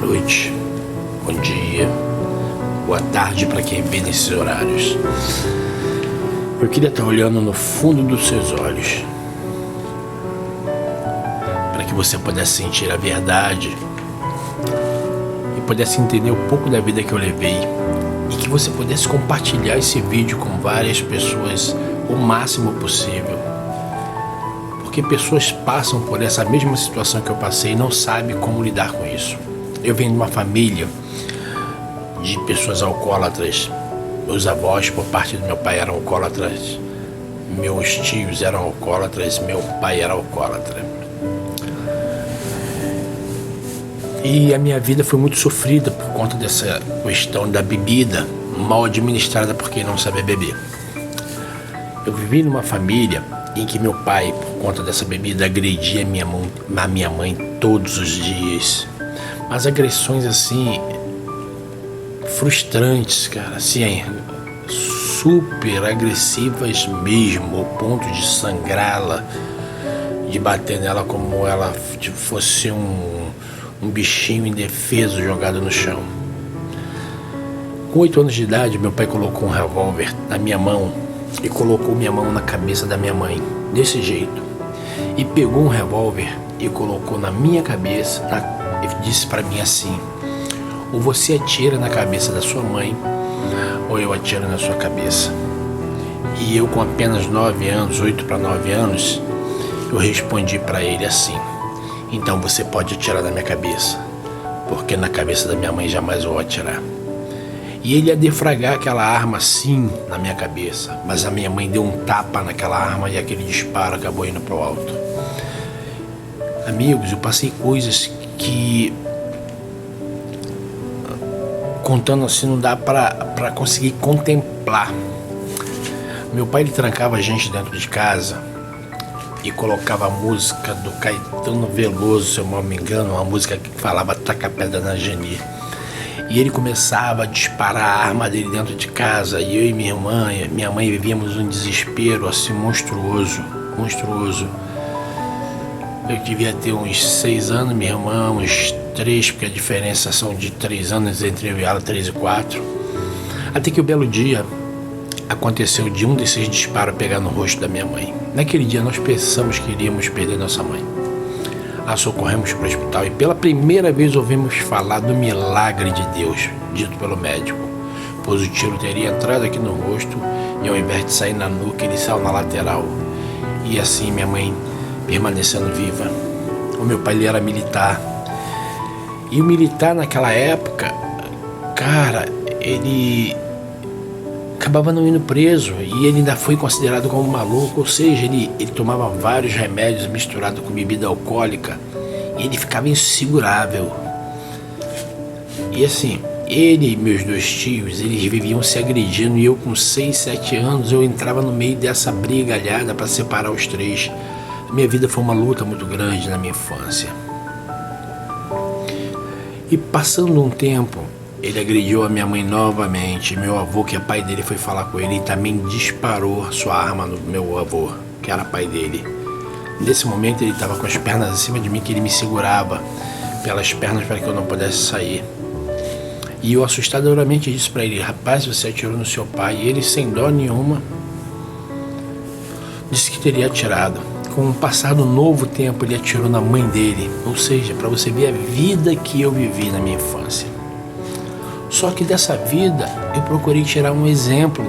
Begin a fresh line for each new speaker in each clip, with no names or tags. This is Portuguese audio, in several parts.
noite, bom dia, boa tarde para quem vê nesses horários. Eu queria estar olhando no fundo dos seus olhos, para que você pudesse sentir a verdade e pudesse entender um pouco da vida que eu levei e que você pudesse compartilhar esse vídeo com várias pessoas o máximo possível. Porque pessoas passam por essa mesma situação que eu passei e não sabem como lidar com isso. Eu venho de uma família de pessoas alcoólatras. Meus avós, por parte do meu pai, eram alcoólatras. Meus tios eram alcoólatras. Meu pai era alcoólatra. E a minha vida foi muito sofrida por conta dessa questão da bebida mal administrada por quem não sabe beber. Eu vivi numa família em que meu pai, por conta dessa bebida, agredia a minha mãe todos os dias. Mas agressões assim, frustrantes, cara, assim, super agressivas mesmo, ao ponto de sangrá-la, de bater nela como ela fosse um bichinho indefeso jogado no chão. Com 8 anos de idade, meu pai colocou um revólver na minha mão e colocou minha mão na cabeça da minha mãe, desse jeito, e pegou um revólver e colocou na minha cabeça e disse para mim assim: ou você atira na cabeça da sua mãe, ou eu atiro na sua cabeça. E eu, com apenas 9 anos, 8 para 9 anos, eu respondi para ele assim: então você pode atirar na minha cabeça, porque na cabeça da minha mãe jamais eu vou atirar. E ele ia defragrar aquela arma assim na minha cabeça, mas a minha mãe deu um tapa naquela arma e aquele disparo acabou indo pro alto. Amigos, eu passei coisas que, contando assim, não dá para conseguir contemplar. Meu pai, ele trancava a gente dentro de casa e colocava a música do Caetano Veloso, se eu não me engano, uma música que falava "Taca pedra na Geni". E ele começava a disparar a arma dele dentro de casa, e eu e minha mãe vivíamos um desespero assim monstruoso. Eu devia ter uns 6 anos, minha irmã uns 3, porque a diferença são de 3 anos entre eu e ela, 3 e 4. Até que o belo dia aconteceu de um desses disparos pegar no rosto da minha mãe. Naquele dia nós pensamos que iríamos perder nossa mãe. A socorremos para o hospital e pela primeira vez ouvimos falar do milagre de Deus, dito pelo médico, pois o tiro teria entrado aqui no rosto e ao invés de sair na nuca, ele saiu na lateral. E assim minha mãe permanecendo viva. O meu pai, ele era militar. E o militar naquela época, cara, ele acabava não indo preso e ele ainda foi considerado como maluco, ou seja, ele tomava vários remédios misturados com bebida alcoólica e ele ficava insegurável. E assim, ele e meus 2 tios, eles viviam se agredindo e eu com 6, 7 anos, eu entrava no meio dessa brigalhada para separar os 3. Minha vida foi uma luta muito grande na minha infância. E passando um tempo, ele agrediu a minha mãe novamente. Meu avô, que é pai dele, foi falar com ele e também disparou a sua arma no meu avô, que era pai dele. Nesse momento ele estava com as pernas acima de mim, que ele me segurava pelas pernas para que eu não pudesse sair. E eu assustadoramente disse para ele: rapaz, você atirou no seu pai. E ele, sem dó nenhuma, disse que teria atirado. Com o passar do novo tempo, ele atirou na mãe dele. Ou seja, para você ver a vida que eu vivi na minha infância. Só que dessa vida eu procurei tirar um exemplo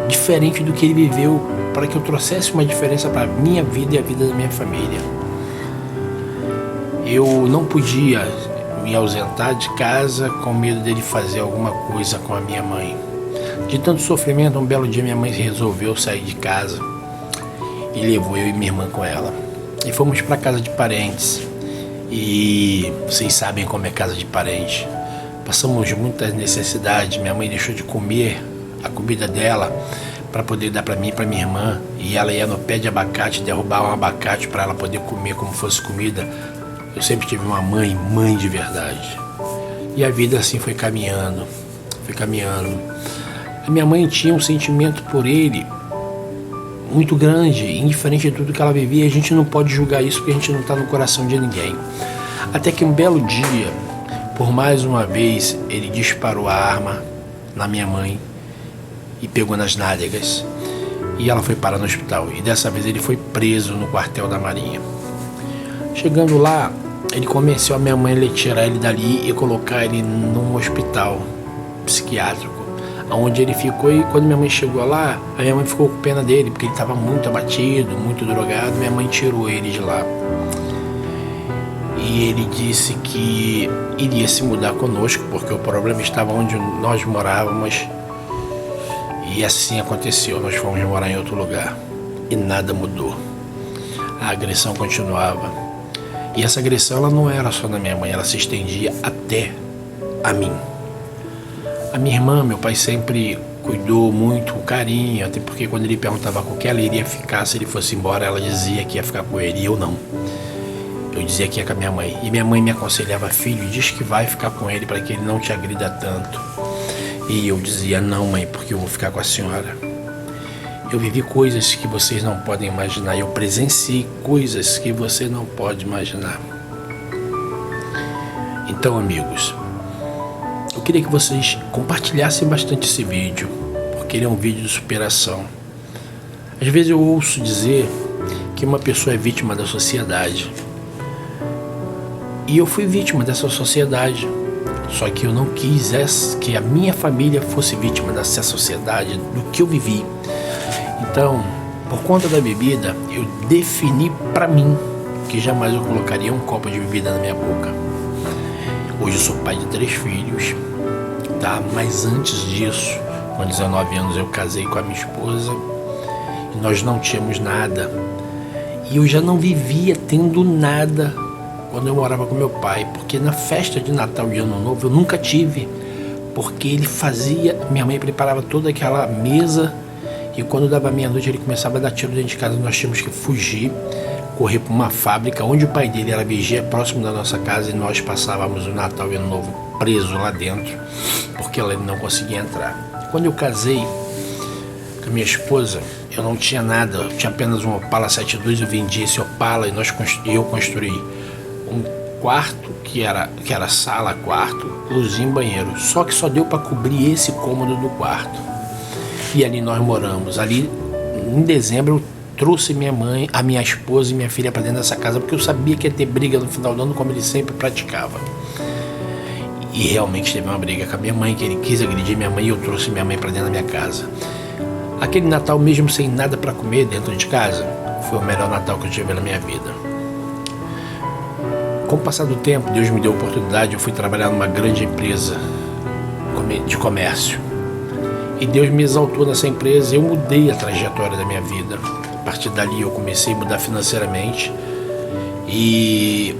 diferente do que ele viveu, para que eu trouxesse uma diferença para a minha vida e a vida da minha família. Eu não podia me ausentar de casa com medo dele fazer alguma coisa com a minha mãe. De tanto sofrimento, um belo dia minha mãe resolveu sair de casa e levou eu e minha irmã com ela. E fomos para casa de parentes. E vocês sabem como é casa de parente. Passamos muitas necessidades. Minha mãe deixou de comer a comida dela para poder dar para mim e para minha irmã. E ela ia no pé de abacate, derrubar um abacate para ela poder comer como fosse comida. Eu sempre tive uma mãe de verdade. E a vida assim foi caminhando. A minha mãe tinha um sentimento por ele muito grande, indiferente de tudo que ela vivia. A gente não pode julgar isso porque a gente não está no coração de ninguém. Até que um belo dia, por mais uma vez, ele disparou a arma na minha mãe e pegou nas nádegas. E ela foi parar no hospital. E dessa vez ele foi preso no quartel da Marinha. Chegando lá, ele convenceu a minha mãe a tirar ele dali e colocar ele num hospital psiquiátrico, onde ele ficou. E quando minha mãe chegou lá, a minha mãe ficou com pena dele, porque ele estava muito abatido, muito drogado. Minha mãe tirou ele de lá. E ele disse que iria se mudar conosco, porque o problema estava onde nós morávamos. E assim aconteceu, nós fomos morar em outro lugar. E nada mudou. A agressão continuava. E essa agressão ela não era só na minha mãe, ela se estendia até a mim. A minha irmã, meu pai sempre cuidou muito, com carinho, até porque quando ele perguntava com que ela iria ficar, se ele fosse embora, ela dizia que ia ficar com ele, e eu não. Eu dizia que ia com a minha mãe. E minha mãe me aconselhava, filho, diz que vai ficar com ele para que ele não te agrida tanto. E eu dizia, não, mãe, porque eu vou ficar com a senhora. Eu vivi coisas que vocês não podem imaginar. Eu presenciei coisas que você não pode imaginar. Então, amigos, eu queria que vocês compartilhassem bastante esse vídeo, porque ele é um vídeo de superação. Às vezes eu ouço dizer que uma pessoa é vítima da sociedade. E eu fui vítima dessa sociedade. Só que eu não quis que a minha família fosse vítima dessa sociedade, do que eu vivi. Então, por conta da bebida, eu defini pra mim que jamais eu colocaria um copo de bebida na minha boca. Hoje eu sou pai de 3 filhos, tá? Mas antes disso, com 19 anos eu casei com a minha esposa e nós não tínhamos nada. E eu já não vivia tendo nada quando eu morava com meu pai, porque na festa de Natal e Ano Novo eu nunca tive, porque ele fazia, minha mãe preparava toda aquela mesa e quando dava meia-noite ele começava a dar tiro dentro de casa. Nós tínhamos que fugir, correr para uma fábrica onde o pai dele era vigia, próximo da nossa casa, e nós passávamos o Natal e Ano Novo preso lá dentro, porque ele não conseguia entrar. Quando eu casei com a minha esposa, eu não tinha nada, eu tinha apenas um Opala 72, eu vendi esse Opala e eu construí um quarto que era sala, quarto, cozinha e banheiro. Só que só deu para cobrir esse cômodo do quarto. E ali nós moramos. Ali, em dezembro, eu trouxe minha mãe, a minha esposa e minha filha para dentro dessa casa, porque eu sabia que ia ter briga no final do ano, como ele sempre praticava. E realmente teve uma briga com a minha mãe, que ele quis agredir minha mãe, e eu trouxe minha mãe para dentro da minha casa. Aquele Natal, mesmo sem nada para comer dentro de casa, foi o melhor Natal que eu tive na minha vida. Com o passar do tempo, Deus me deu a oportunidade, eu fui trabalhar numa grande empresa de comércio. E Deus me exaltou nessa empresa e eu mudei a trajetória da minha vida. A partir dali eu comecei a mudar financeiramente e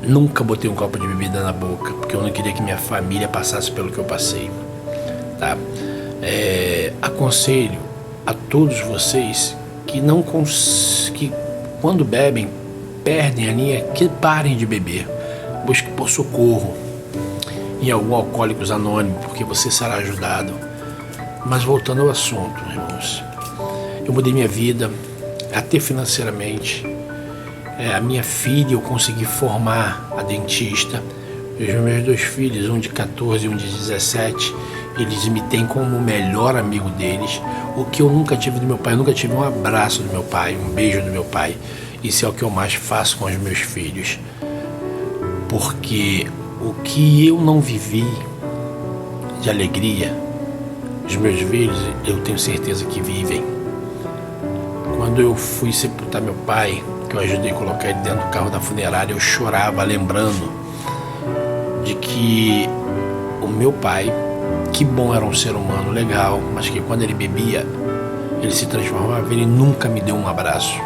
nunca botei um copo de bebida na boca, porque eu não queria que minha família passasse pelo que eu passei. Tá? Aconselho a todos vocês que quando bebem, perdem a linha, que parem de beber. Busque por socorro em algum Alcoólicos Anônimos, porque você será ajudado. Mas voltando ao assunto, irmãos, eu mudei minha vida, até financeiramente. A minha filha, eu consegui formar a dentista. Os meus 2 filhos, um de 14 e um de 17, eles me têm como o melhor amigo deles. O que eu nunca tive do meu pai, eu nunca tive um abraço do meu pai, um beijo do meu pai. Isso é o que eu mais faço com os meus filhos. Porque o que eu não vivi de alegria, os meus filhos, eu tenho certeza que vivem. Quando eu fui sepultar meu pai, que eu ajudei a colocar ele dentro do carro da funerária, eu chorava lembrando de que o meu pai, que bom, era um ser humano legal, mas que quando ele bebia, ele se transformava, ele nunca me deu um abraço.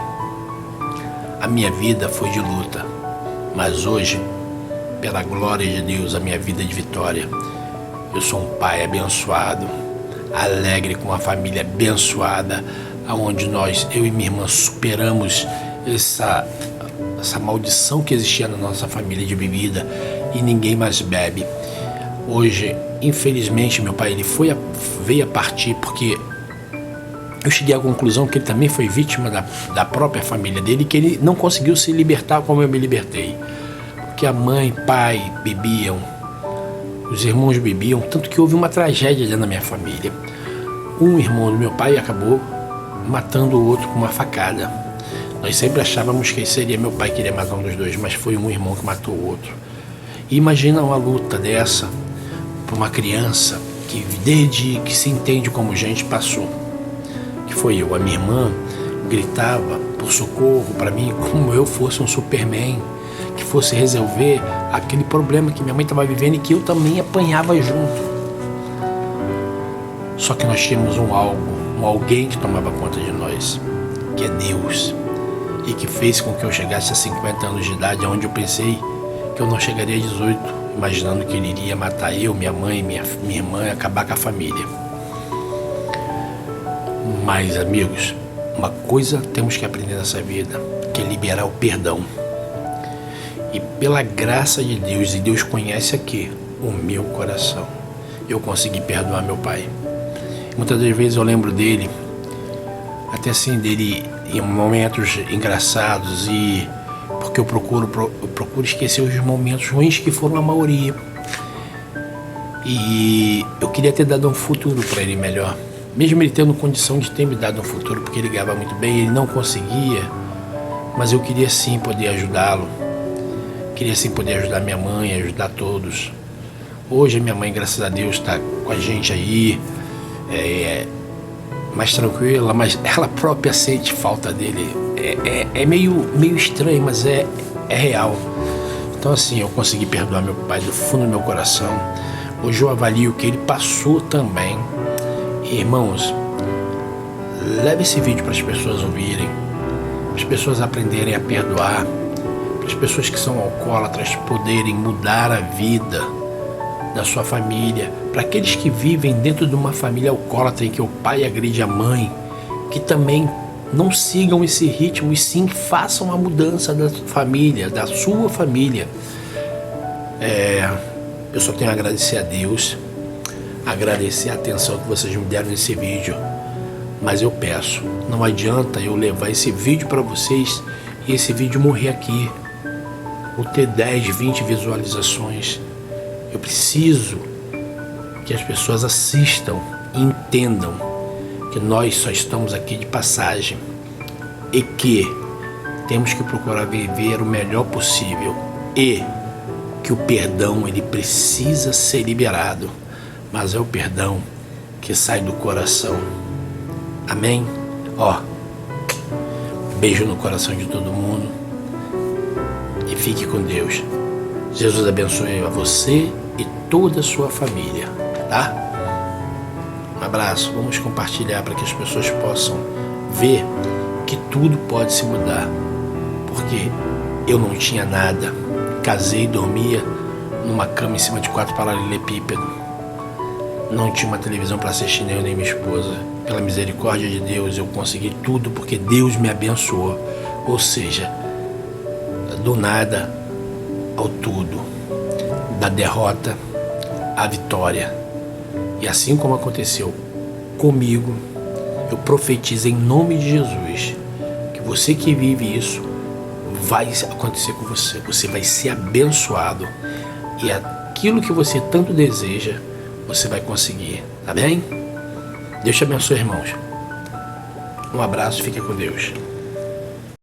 A minha vida foi de luta, mas hoje, pela glória de Deus, a minha vida é de vitória. Eu sou um pai abençoado, alegre, com uma família abençoada, onde eu e minha irmã superamos essa maldição que existia na nossa família de bebida e ninguém mais bebe. Hoje, infelizmente, meu pai veio a partir porque eu cheguei à conclusão que ele também foi vítima da própria família dele, que ele não conseguiu se libertar como eu me libertei. Porque porque a mãe, pai bebiam, os irmãos bebiam, tanto que houve uma tragédia dentro da minha família. Um irmão do meu pai acabou matando o outro com uma facada. Nós sempre achávamos que seria meu pai que iria matar um dos dois, mas foi um irmão que matou o outro. E imagina uma luta dessa para uma criança que desde que se entende como gente passou. Que foi eu. A minha irmã gritava por socorro para mim como eu fosse um Superman, que fosse resolver aquele problema que minha mãe estava vivendo e que eu também apanhava junto. Só que nós tínhamos um alguém que tomava conta de nós, que é Deus, e que fez com que eu chegasse a 50 anos de idade, onde eu pensei que eu não chegaria a 18, imaginando que ele iria matar eu, minha mãe, minha irmã e acabar com a família. Mas, amigos, uma coisa temos que aprender nessa vida, que é liberar o perdão. E pela graça de Deus, e Deus conhece aqui o meu coração, eu consegui perdoar meu pai. Muitas das vezes eu lembro dele, até assim, dele em momentos engraçados, e porque eu procuro esquecer os momentos ruins que foram a maioria. E eu queria ter dado um futuro para ele melhor, mesmo ele tendo condição de ter me dado um futuro, porque ele ganhava muito bem, ele não conseguia, mas eu queria sim poder ajudá-lo, queria sim poder ajudar minha mãe, ajudar todos. Hoje a minha mãe, graças a Deus, está com a gente aí, mais tranquila, mas ela própria sente falta dele. É meio estranho, mas é real. Então assim, eu consegui perdoar meu pai do fundo do meu coração. Hoje eu avalio que ele passou também. E, irmãos, leve esse vídeo para as pessoas ouvirem, para as pessoas aprenderem a perdoar, para as pessoas que são alcoólatras poderem mudar a vida da sua família, para aqueles que vivem dentro de uma família alcoólatra em que o pai agride a mãe, que também não sigam esse ritmo e sim façam a mudança da família, da sua família. Eu só tenho a agradecer a Deus, agradecer a atenção que vocês me deram nesse vídeo, mas eu peço, não adianta eu levar esse vídeo para vocês e esse vídeo morrer aqui, ou ter 10, 20 visualizações. Eu preciso que as pessoas assistam e entendam que nós só estamos aqui de passagem e que temos que procurar viver o melhor possível, e que o perdão ele precisa ser liberado, mas é o perdão que sai do coração. Amém? Beijo no coração de todo mundo e fique com Deus. Jesus abençoe a você e toda a sua família, tá? Um abraço, vamos compartilhar para que as pessoas possam ver que tudo pode se mudar, porque eu não tinha nada, casei e dormia numa cama em cima de 4 paralelepípedos, não tinha uma televisão para assistir, nem eu nem minha esposa. Pela misericórdia de Deus eu consegui tudo porque Deus me abençoou, ou seja, do nada ao tudo, da derrota à vitória. E assim como aconteceu comigo, eu profetizo em nome de Jesus que você que vive isso vai acontecer com você. Você vai ser abençoado e aquilo que você tanto deseja você vai conseguir, tá bem? Deus te abençoe, irmãos. Um abraço, fique com Deus.